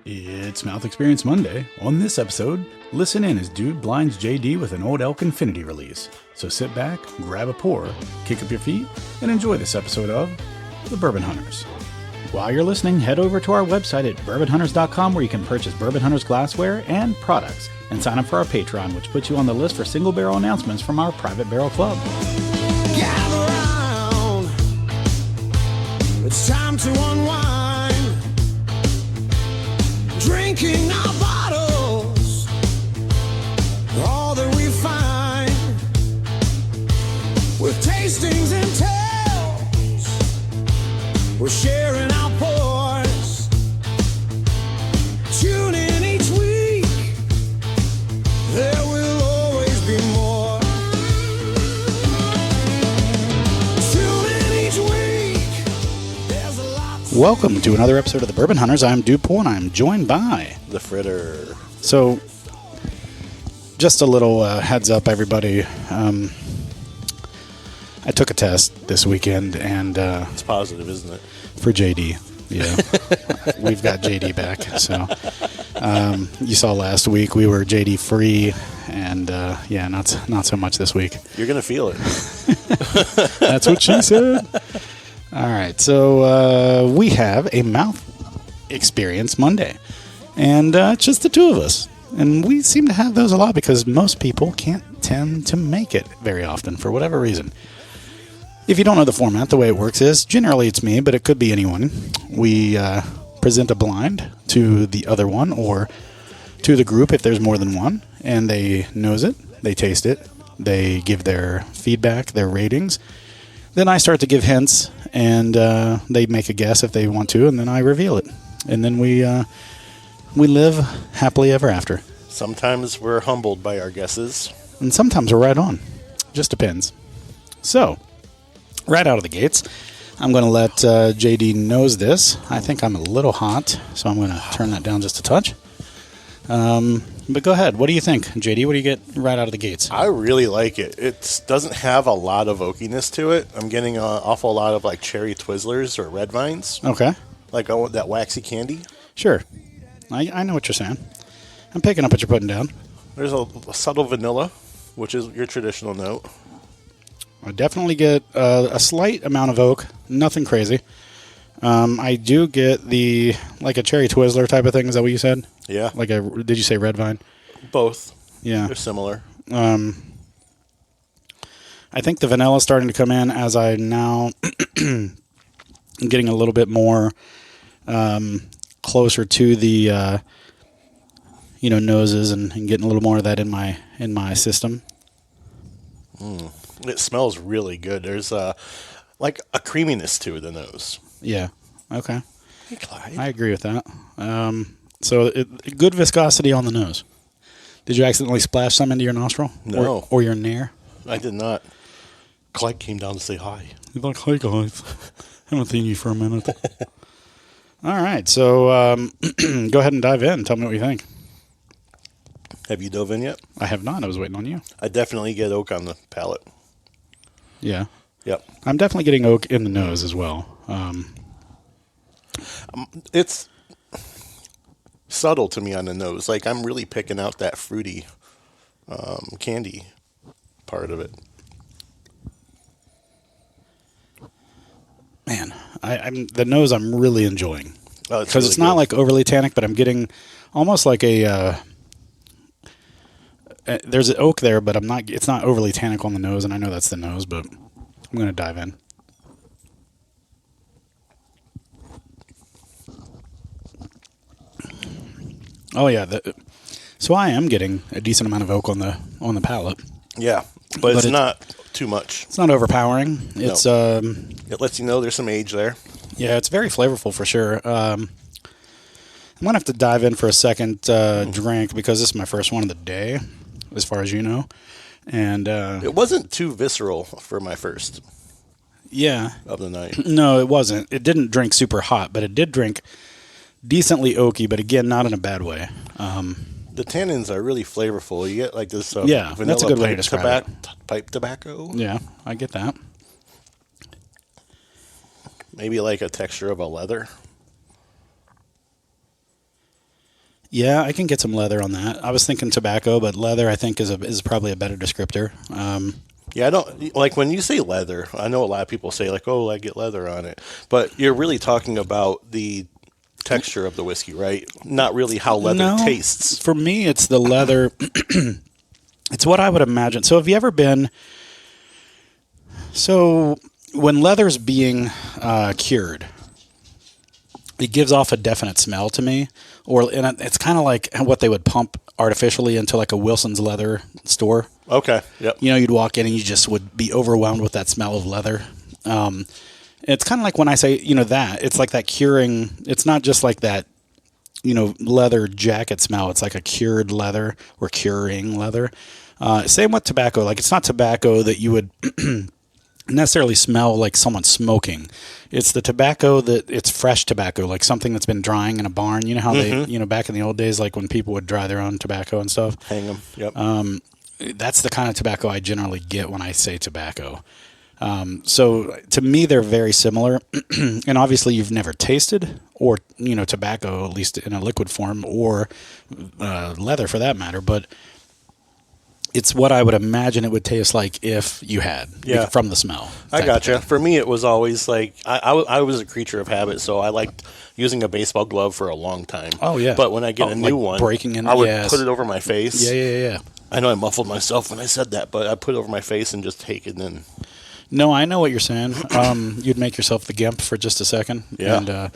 It's Mouth Experience Monday. On this episode, listen in as Dude blinds JD with an Old Elk Infity release. So sit back, grab a pour, kick up your feet, and enjoy this episode of The Bourbon Hunters. While you're listening, head over to our website at bourbonhunters.com where you can purchase Bourbon Hunters glassware and products, and sign up for our Patreon, which puts you on the list for single barrel announcements from our private barrel club. Gather round, it's time to unwind, drinking our bottles, all that we find, with tastings and tales, we're sharing our pours, tune in each week, there will always be more. Welcome to another episode of The Bourbon Hunters. I'm Dupool, and I'm joined by... The Fritter. So, just a little heads up, everybody. I took a test this weekend, and... It's positive, isn't it? For JD, yeah. We've got JD back, so... you saw last week we were JD free, and yeah, not so much this week. You're going to feel it. That's what she said. All right, so we have a Mouth Experience Monday, and it's just the two of us. And we seem to have those a lot because most people can't tend to make it very often for whatever reason. If you don't know the format, the way it works is generally it's me, but it could be anyone. We present a blind to the other one or to the group if there's more than one, and they nose it, they taste it, they give their feedback, their ratings. Then I start to give hints, and they make a guess if they want to, and then I reveal it. And then we live happily ever after. Sometimes we're humbled by our guesses. And sometimes we're right on. Just depends. So, right out of the gates, I'm going to let JD nose this. I think I'm a little hot, so I'm going to turn that down just a touch. But go ahead. What do you think, JD? What do you get right out of the gates? I really like it. It doesn't have a lot of oakiness to it. I'm getting an awful lot of like cherry Twizzlers or red vines. Okay. Like I want that waxy candy. Sure. I know what you're saying. I'm picking up what you're putting down. There's a subtle vanilla, which is your traditional note. I definitely get a slight amount of oak. Nothing crazy. I do get like a cherry Twizzler type of thing. Is that what you said? Yeah. Did you say red vine? Both. Yeah. They're similar. I think the vanilla is starting to come in as I now getting a little bit more closer to the noses and getting a little more of that in my system. It smells really good. There's like a creaminess to the nose. Yeah. Okay. Hey, Clyde. I agree with that. So good viscosity on the nose. Did you accidentally splash some into your nostril? No. Or your nair? I did not. Clyde came down to say hi. He's like, "Hi guys, haven't seen you for a minute." All right, so go ahead and dive in. Tell me what you think. Have you dove in yet? I have not. I was waiting on you. I definitely get oak on the palate. Yeah. Yep. I'm definitely getting oak in the nose as well. It's subtle to me on the nose. Like I'm really picking out that fruity candy part of it. Man, I'm the nose I'm really enjoying. Because it's not like overly tannic, but I'm getting almost like there's an oak there, but it's not overly tannic on the nose, and I know that's the nose, but I'm going to dive in. Oh yeah, so I am getting a decent amount of oak on the palate. Yeah, but it's not too much. It's not overpowering. It's it lets you know there's some age there. Yeah, it's very flavorful for sure. I'm gonna have to dive in for a second drink because this is my first one of the day, as far as you know, and it wasn't too visceral for my first. Yeah. Of the night. No, it wasn't. It didn't drink super hot, but it did drink decently oaky, but again, not in a bad way. The tannins are really flavorful. You get like this vanilla that's a good way to describe it. Pipe tobacco. Yeah, I get that. Maybe like a texture of a leather. Yeah, I can get some leather on that. I was thinking tobacco, but leather I think is probably a better descriptor. Yeah, I don't like when you say leather. I know a lot of people say like, "Oh, I get leather on it," but you're really talking about the texture of the whiskey, right? Not really how leather No, tastes. for me, it's the leather. It's what I would imagine. So have you ever been? So when leather's being cured, it gives off a definite smell to me, and it's kind of like what they would pump artificially into like a Wilson's leather store. Okay. Yep. You know, you'd walk in and you just would be overwhelmed with that smell of leather. It's kind of like when I say, that it's like that curing. It's not just like that, leather jacket smell. It's like a cured leather or curing leather. Same with tobacco. Like it's not tobacco that you would necessarily smell like someone smoking. It's the tobacco it's fresh tobacco, like something that's been drying in a barn. You know how they, back in the old days, like when people would dry their own tobacco and stuff. Hang them. Yep. That's the kind of tobacco I generally get when I say tobacco. So to me, they're very similar. And obviously you've never tasted or, tobacco, at least in a liquid form, or leather for that matter. But it's what I would imagine it would taste like if you had, from the smell. I gotcha. For me, it was always like, I was a creature of habit, so I liked using a baseball glove for a long time. Oh, yeah. But when I get a new one, breaking in, I would put it over my face. Yeah. I know I muffled myself when I said that, but I put it over my face and just take it in. No, I know what you're saying. You'd make yourself the gimp for just a second. Yeah. And,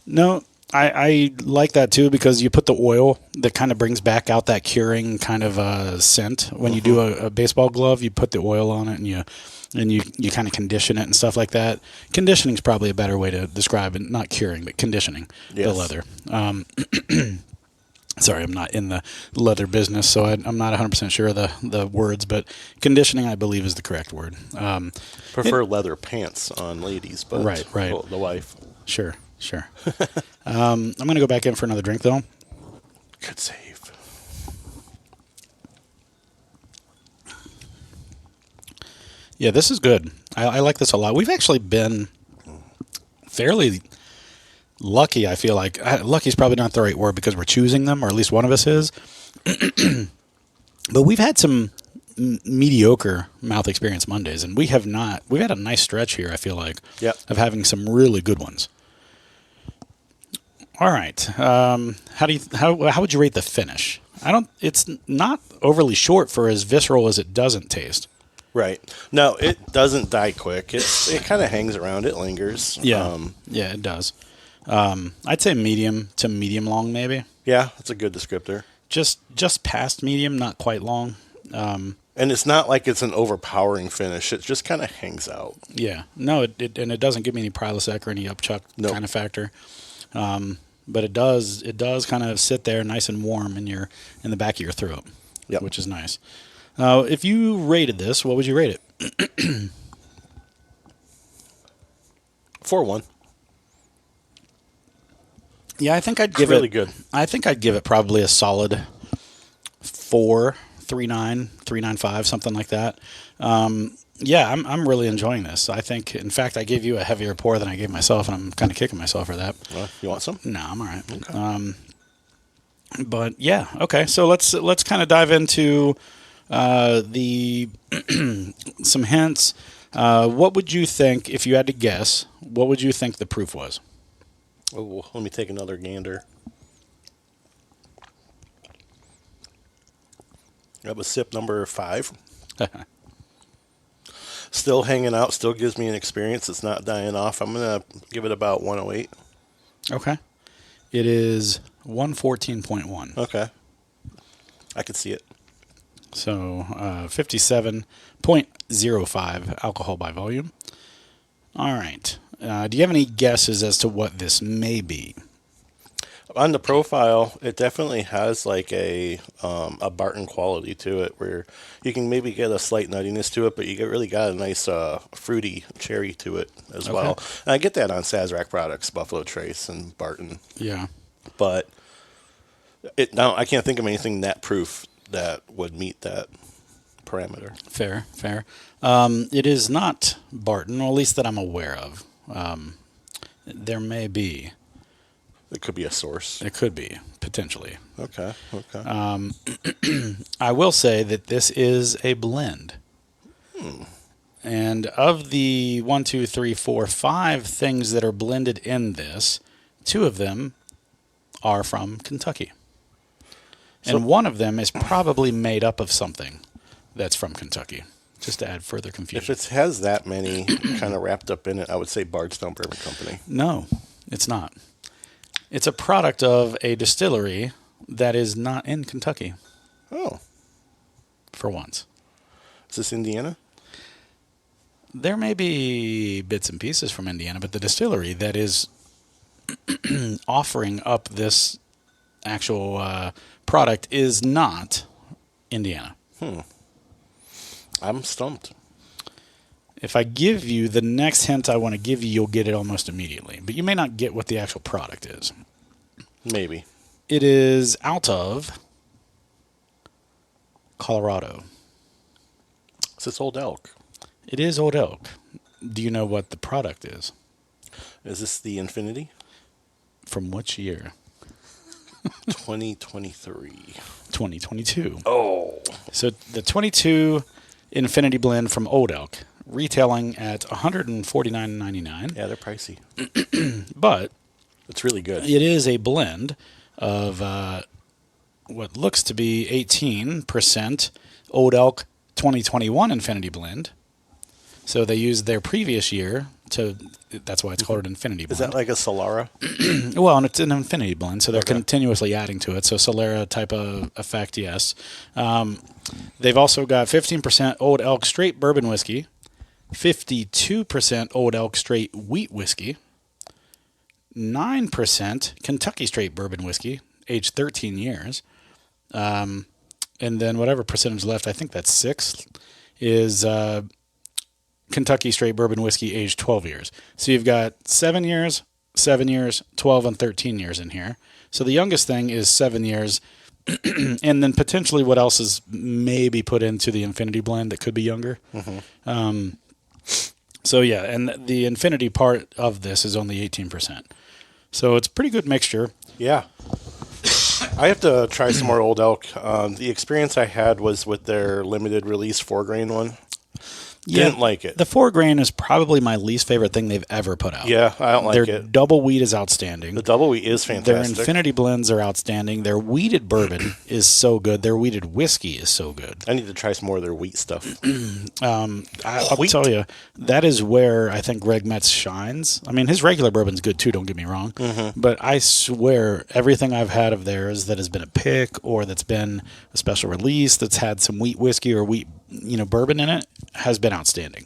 no, I like that too because you put the oil that kind of brings back out that curing kind of scent. When you do a baseball glove, you put the oil on it and you kind of condition it and stuff like that. Conditioning is probably a better way to describe it. Not curing, but conditioning the leather. Sorry, I'm not in the leather business, so I'm not 100% sure of the words, but conditioning, I believe, is the correct word. Prefer leather pants on ladies, but right. The wife. Sure. I'm going to go back in for another drink, though. Good save. Yeah, this is good. I like this a lot. We've actually been fairly lucky, I feel like. Lucky's probably not the right word because we're choosing them, or at least one of us is. But we've had some mediocre mouth experience Mondays, and we've had a nice stretch here, I feel like, of having some really good ones. All right. How would you rate the finish? It's not overly short for as visceral as it doesn't taste. Right. No, it doesn't die quick. It kind of hangs around. It lingers. Yeah. Yeah, it does. I'd say medium to medium long, maybe. Yeah, that's a good descriptor. Just past medium, not quite long. And it's not like it's an overpowering finish. It just kind of hangs out. Yeah. No, it doesn't give me any Prilosec or any upchuck kind of factor. But it does kind of sit there nice and warm in the back of your throat, which is nice. If you rated this, what would you rate it? 4-1. Yeah, I think I'd give really good. I think I'd give it probably a solid 4, 3.9, 3.95, something like that. Yeah, I'm really enjoying this. I think, in fact, I gave you a heavier pour than I gave myself, and I'm kind of kicking myself for that. Well, you want some? No, I'm all right. Okay. But yeah, okay. So let's kind of dive into the some hints. What would you think if you had to guess? What would you think the proof was? Oh, let me take another gander. That was sip number 5. Still hanging out. Still gives me an experience. It's not dying off. I'm going to give it about 108. Okay. It is 114.1. Okay. I can see it. So 57.05 alcohol by volume. All right. Do you have any guesses as to what this may be? On the profile, it definitely has like a Barton quality to it, where you can maybe get a slight nuttiness to it, but you really got a nice fruity cherry to it as well. And I get that on Sazerac products, Buffalo Trace and Barton. Yeah. But now I can't think of anything that proof that would meet that parameter. Fair. It is not Barton, or at least that I'm aware of. There may be. It could be a source. It could be, potentially. Okay. I will say that this is a blend. And of the 1, 2, 3, 4, 5 things that are blended in this, 2 of them are from Kentucky. And one of them is probably made up of something that's from Kentucky, just to add further confusion. If it has that many kind of wrapped up in it, I would say Bardstown Bourbon Company. No, it's not. It's a product of a distillery that is not in Kentucky. Oh. For once. Is this Indiana? There may be bits and pieces from Indiana, but the distillery that is offering up this actual product is not Indiana. I'm stumped. If I give you the next hint I want to give you, you'll get it almost immediately. But you may not get what the actual product is. Maybe. It is out of Colorado. Is this Old Elk? It is Old Elk. Do you know what the product is? Is this the Infinity? From which year? 2023. 2022. Oh. So the 22 Infinity Blend from Old Elk, retailing at $149.99. Yeah, they're pricey. But it's really good. It is a blend of what looks to be 18% Old Elk 2021 Infinity Blend. So they used their previous year to. That's why it's called an Infinity Blend. Is that like a Solara? Well, and it's an Infinity Blend, so they're continuously adding to it. So Solera type of effect, yes. They've also got 15% Old Elk Straight Bourbon Whiskey, 52% Old Elk Straight Wheat Whiskey, 9% Kentucky Straight Bourbon Whiskey, aged 13 years, and then whatever percentage left, I think that's 6, is Kentucky Straight Bourbon Whiskey, aged 12 years. So you've got 7 years, 7 years, 12, and 13 years in here. So the youngest thing is 7 years, and then potentially what else is maybe put into the Infinity Blend that could be younger. So yeah, and the Infinity part of this is only 18%. So it's a pretty good mixture. Yeah. I have to try some more Old Elk. The experience I had was with their limited release 4-grain one. Didn't like it. The 4-grain is probably my least favorite thing they've ever put out. Yeah, I don't like Their it. double wheat is outstanding. The double wheat is fantastic. Their Infinity Blends are outstanding. Their wheated bourbon is so good. Their wheated whiskey is so good. I need to try some more of their wheat stuff. I'll tell you, that is where I think Greg Metz shines. I mean, his regular bourbon's good too, don't get me wrong. But I swear, everything I've had of theirs that has been a pick or that's been a special release that's had some wheat whiskey or wheat bourbon in it has been outstanding.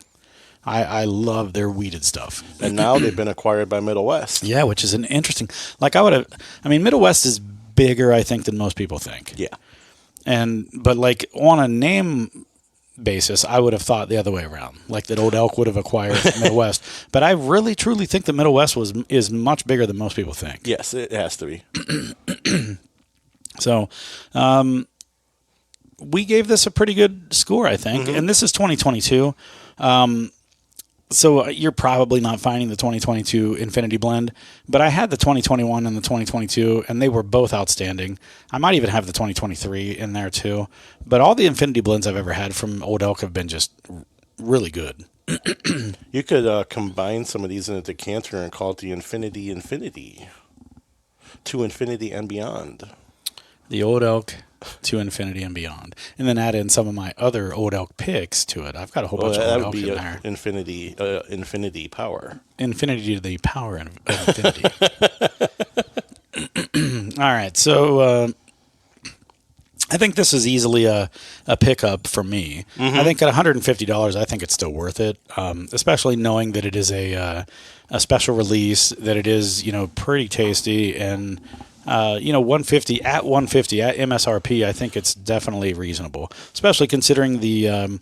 I love their wheated stuff. And now they've been acquired by Middle West. Yeah, which is an interesting. Middle West is bigger, I think, than most people think. Yeah. But like on a name basis, I would have thought the other way around, like that Old Elk would have acquired Middle West. But I really truly think that Middle West is much bigger than most people think. Yes, it has to be. So, we gave this a pretty good score, I think, and this is 2022. So you're probably not finding the 2022 Infinity Blend, but I had the 2021 and the 2022, and they were both outstanding. I might even have the 2023 in there too, but all the Infinity Blends I've ever had from Old Elk have been just really good. You could combine some of these in a decanter and call it the Infinity, to Infinity and beyond. The Old Elk to Infinity and beyond, and then add in some of my other Old Elk picks to it. I've got a whole bunch of Old Elk in there. Infinity power. Infinity to the power of infinity. All right, so I think this is easily a pickup for me. I think at $150, I think it's still worth it, especially knowing that it is a special release, that it is pretty tasty, and 150 at MSRP, I think it's definitely reasonable, especially considering the,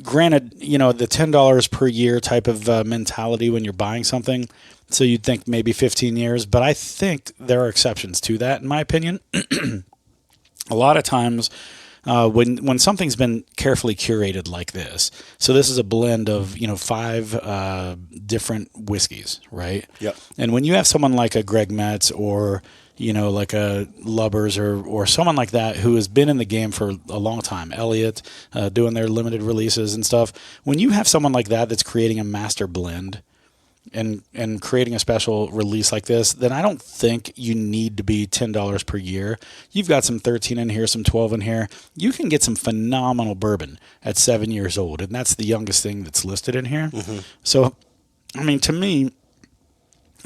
granted, the $10 per year type of mentality when you're buying something. So you'd think maybe 15 years, but I think there are exceptions to that, in my opinion. A lot of times, when something's been carefully curated like this, so this is a blend of 5 different whiskeys, right? Yep. And when you have someone like a Greg Metz or like a Lubbers or someone like that who has been in the game for a long time, Elliott, doing their limited releases and stuff. When you have someone like that that's creating a master blend and creating a special release like this, then I don't think you need to be $10 per year. You've got some 13 in here, some 12 in here. You can get some phenomenal bourbon at 7 years old, and that's the youngest thing that's listed in here. Mm-hmm. So, I mean, to me,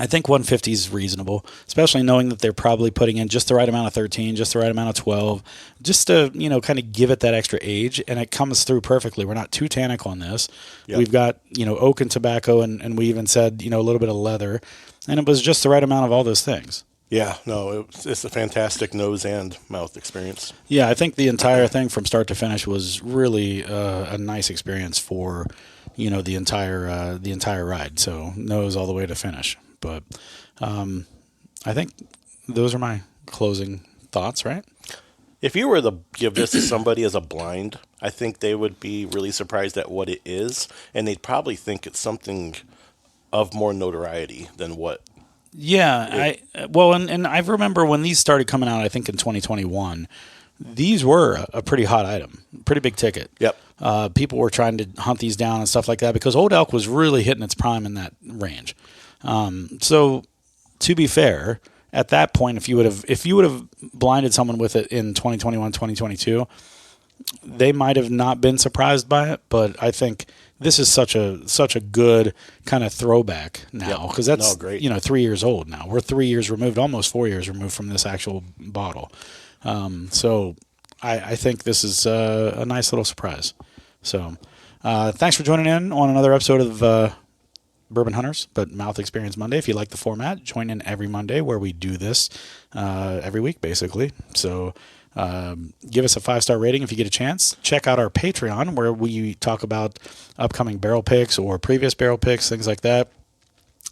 I think 150 is reasonable, especially knowing that they're probably putting in just the right amount of 13, just the right amount of 12, just to, kind of give it that extra age, and it comes through perfectly. We're not too tannic on this. Yep. We've got, oak and tobacco, and we even said, a little bit of leather, and it was just the right amount of all those things. Yeah, no, it's a fantastic nose and mouth experience. Yeah, I think the entire thing from start to finish was really a nice experience for, the entire ride. So nose all the way to finish. But I think those are my closing thoughts, right? If you were to give this to somebody as a blind, I think they would be really surprised at what it is, and they'd probably think it's something of more notoriety than what. Yeah, and I remember when these started coming out, I think in 2021, these were a pretty hot item, pretty big ticket. Yep. People were trying to hunt these down and stuff like that because Old Elk was really hitting its prime in that range. So to be fair, at that point, if you would have blinded someone with it in 2021, 2022, they might have not been surprised by it. But I think this is such a good kind of throwback now because that's great. 3 years old now. We're 3 years removed, almost 4 years removed from this actual bottle. So I think this is a nice little surprise. So thanks for joining in on another episode of Bourbon Hunters, but Mouth Experience Monday. If you like the format, join in every Monday where we do this every week, basically. So give us a 5-star rating if you get a chance. Check out our Patreon where we talk about upcoming barrel picks or previous barrel picks, things like that.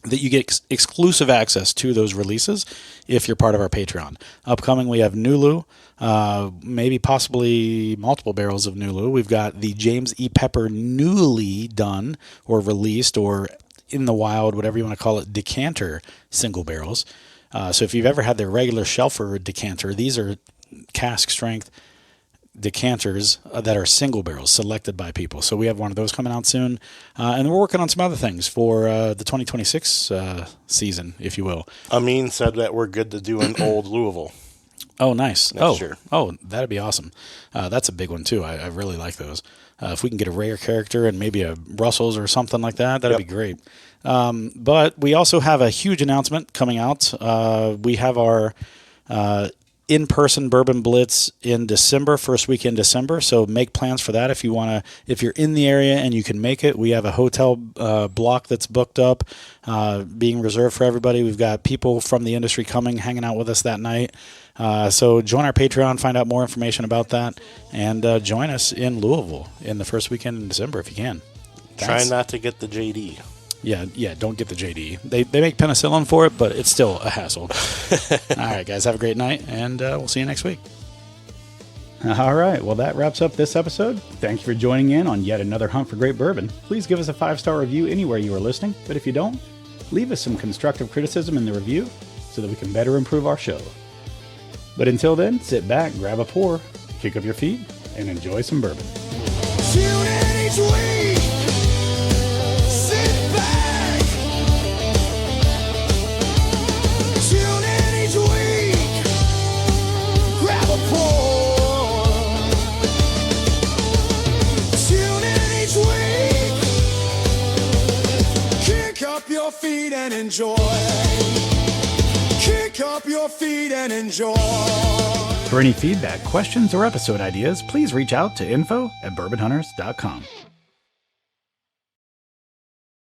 That you get exclusive access to those releases if you're part of our Patreon. Upcoming, we have Nulu, maybe possibly multiple barrels of Nulu. We've got the James E. Pepper newly done or released or in the wild, whatever you want to call it, decanter single barrels. So if you've ever had their regular shelfer decanter, these are cask strength decanters that are single barrels selected by people. So we have one of those coming out soon. And we're working on some other things for the 2026 season, if you will. Amin said that we're good to do an old Louisville. Oh, nice. Next year. Oh, that'd be awesome. That's a big one, too. I really like those. If we can get a rare character and maybe a Russell's or something like that, that'd be great. But we also have a huge announcement coming out. We have our in-person Bourbon Blitz in December, first week in December. So make plans for that if you're in the area and you can make it. We have a hotel block that's booked up, being reserved for everybody. We've got people from the industry coming, hanging out with us that night. So join our Patreon, find out more information about that, and join us in Louisville in the first weekend in December if you can. Try not to get the JD. Yeah, don't get the JD. They make penicillin for it, but it's still a hassle. All right, guys, have a great night, and we'll see you next week. All right, well, that wraps up this episode. Thank you for joining in on yet another hunt for great bourbon. Please give us a 5-star review anywhere you are listening, but if you don't, leave us some constructive criticism in the review so that we can better improve our show. But until then, sit back, grab a pour, kick up your feet, and enjoy some bourbon. Tune in each week. Sit back. Tune in each week. Grab a pour. Tune in each week. Kick up your feet and enjoy. Kick up your feet and enjoy. For any feedback, questions, or episode ideas, please reach out to info@bourbonhunters.com.